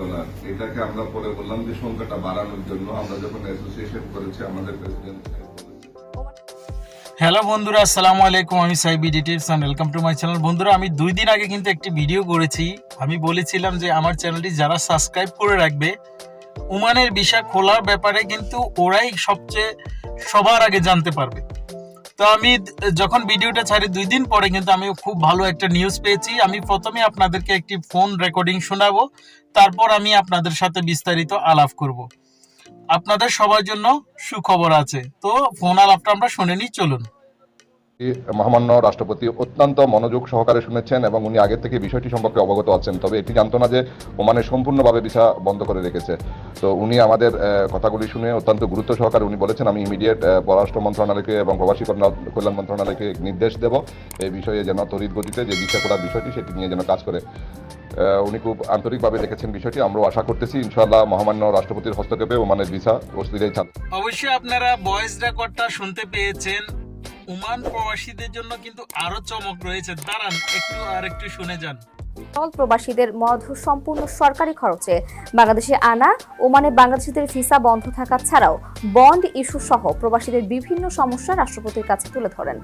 Dollar. এটাকে আমরা পরে বললাম যে সংখ্যাটা বাড়ানোর জন্য আমরা যখন অ্যাসোসিয়েশন করেছি আমাদের প্রেসিডেন্ট। হ্যালো বন্ধুরা, আসসালামু আলাইকুম। আমি সাইবি details and welcome to my channel. বন্ধুরা, আমি 2 দিন আগে কিন্তু একটি ভিডিও করেছি। আমি বলেছিলাম যে আমার চ্যানেলটি যারা সাবস্ক্রাইব করে রাখবে, ওমানের ভিসা খোলার ব্যাপারে কিন্তু ওরাই সবার আগে জানতে পারবে। তো আমি যখন ভিডিওটা ছাড়ি 2 দিন পরে কিন্তু আমি খুব ভালো একটা নিউজ পেয়েছি। আমি প্রথমে আপনাদেরকে একটি ফোন রেকর্ডিং শোনাবো, তারপর আমি আপনাদের সাথে বিস্তারিত আলাপ করব। আপনাদের সবার জন্য সুখবর আছে, তো ফোন আলাপটা আমরা শুনে নিই, চলুন। মহামান্য রাষ্ট্রপতি অত্যন্ত মনোযোগ সহকারে শুনেছেন এবং উনি আগে থেকে বিষয়টি সম্পর্কে অবগত আছেন, তবে এটি জানতো না যে ওমানে সম্পূর্ণভাবে ভিসা বন্ধ করে রেখেছে। তো উনি আমাদের কথাগুলি শুনে অত্যন্ত গুরুত্ব সহকারে উনি বলেছেন আমি ইমিডিয়েট পররাষ্ট্র মন্ত্রণালয়কে এবং প্রবাসী কল্যাণ মন্ত্রণালয়কে নির্দেশ দেব এই বিষয়ে যেন তড়িৎ গতিতে যে ভিসা খোলার বিষয়টি সেটি নিয়ে যেন কাজ করে। উনি খুব আন্তরিকভাবে দেখেছেন বিষয়টি। আমরাও আশা করতেছি ইনশাআল্লাহ মহামান্য রাষ্ট্রপতির হস্তক্ষেপে ওমানের ভিসা অস্থিরেই থাকবে। অবশ্যই আপনারা ভয়েস রেকর্ডটা শুনতে পেয়েছেন। ওমান প্রবাসীদের জন্য কিন্তু আরো চমক রয়েছে, দাঁড়ান একটু শুনে যান। প্রবাসীদের মধু সম্পূর্ণ সরকারি খরচে বাংলাদেশে আনা, ওমানে বাংলাদেশিদের ভিসা বন্ধ থাকা ছাড়াও বন্ড ইস্যু সহ প্রবাসীদের বিভিন্ন সমস্যা রাষ্ট্রপতির কাছে তুলে ধরেন।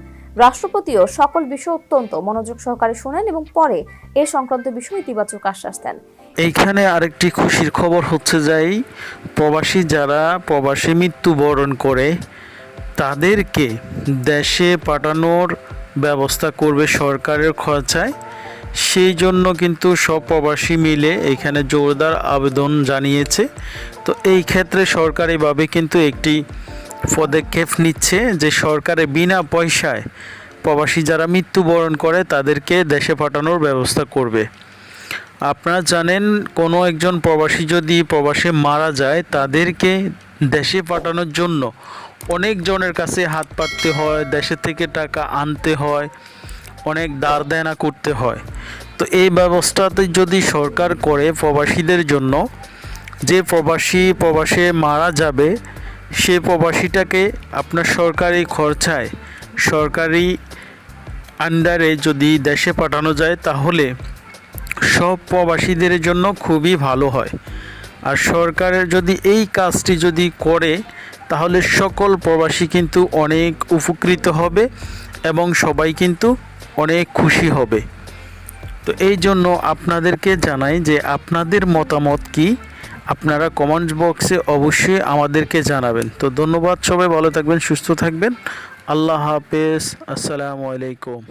রাষ্ট্রপতিও সকল বিষয় অত্যন্ত মনোযোগ সহকারে শোনেন এবং পরে এ সংক্রান্ত বিষয়ে ইতিবাচক আশ্বাস দেন। এইখানে আরেকটি খুশির খবর হচ্ছে যাই প্রবাসী যারা প্রবাসী মৃত্যুবরণ করে তাদেরকে দেশে পাঠানোর ব্যবস্থা করবে সরকারের খরচায়। সেই জন্য কিন্তু সব প্রবাসী মিলে এখানে জোরদার আবেদন জানিয়েছে। তো এই ক্ষেত্রে সরকারিভাবে কিন্তু একটি পদক্ষেপ নিচ্ছে যে সরকারে বিনা পয়সায় প্রবাসী যারা মৃত্যুবরণ করে তাদেরকে দেশে পাঠানোর ব্যবস্থা করবে। আপনারা জানেন কোনো একজন প্রবাসী যদি প্রবাসে মারা যায় তাদেরকে দেশে পাঠানোর জন্য অনেকজনের কাছে হাত পাততে হয়, দেশে থেকে টাকা আনতে হয়, অনেক দাঁড় দেনা করতে হয়। তো এই ব্যবস্থাতে যদি সরকার করে প্রবাসীদের জন্য, যে প্রবাসে মারা যাবে সে প্রবাসীটাকে আপনার সরকারি খরচায় সরকারি আন্ডারে যদি দেশে পাঠানো যায় তাহলে সব প্রবাসীদের জন্য খুবই ভালো হয়। আর সরকারের যদি এই কাজটি যদি করে তাহলে সকল প্রবাসী কিন্তু অনেক উপকৃত হবে এবং সবাই কিন্তু অনেক খুশি হবে। তো এই জন্য আপনাদেরকে জানাই যে আপনাদের মতামত কি, আপনারা কমেন্টস বক্সে অবশ্যই আমাদেরকে জানাবেন। তো ধন্যবাদ, সবাই ভালো থাকবেন, সুস্থ থাকবেন। আল্লাহ হাফেজ, আসসালামু আলাইকুম।